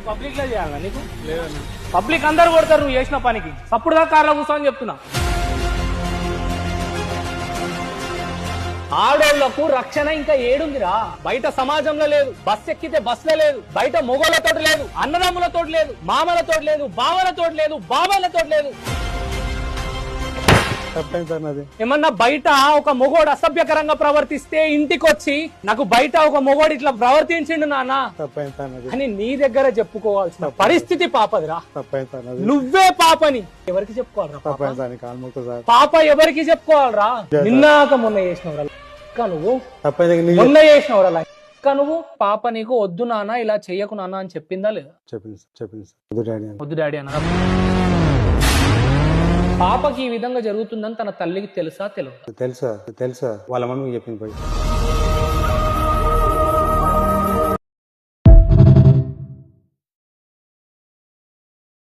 Public లో చేయాలా నీకు? లేదన్నా. పబ్లిక్ అందరు కొడతారు నువ్వు చేసిన పనికి. అప్పుడుగా కార్లో కూర్చోని చెప్తున్నా. ఆడోళ్లకు రక్షణ ఇంకా ఏడుందిరా. బయట సమాజంలో లేదు, బస్ ఎక్కితే బస్సులో లేదు, బయట మొగోళ్ళతో లేదు, అన్నదమ్ములతో లేదు, మామలతో లేదు, బావలతో లేదు, బాబాలతో లేదు. ఏమన్నా బయట ఒక మొగోడు అసభ్యకరంగా ప్రవర్తిస్తే ఇంటికి వచ్చి నాకు బయట ఒక మొగోడు ఇట్లా ప్రవర్తించిండు నాన్న అని నీ దగ్గర చెప్పుకోవాల్సిన పరిస్థితి పాపదిరా. నువ్వే పాపని ఎవరికి చెప్పుకోవాలరా? పాప ఎవరికి చెప్పుకోవాలరా? నిన్నాక మొన్న చేసినవరా నువ్వు, మొన్న చేసినవరా నువ్వు. పాప నీకు వద్దు నాన్న ఇలా చెయ్యకు నాన్న అని చెప్పిందా లేదా? వద్దు డాడీ అన్న. పాపకి ఈ విధంగా జరుగుతుందని తన తల్లికి తెలుసా తెలియదు? తెలుసా వాళ్ళ మమ్మీకి చెప్పింది పోయి.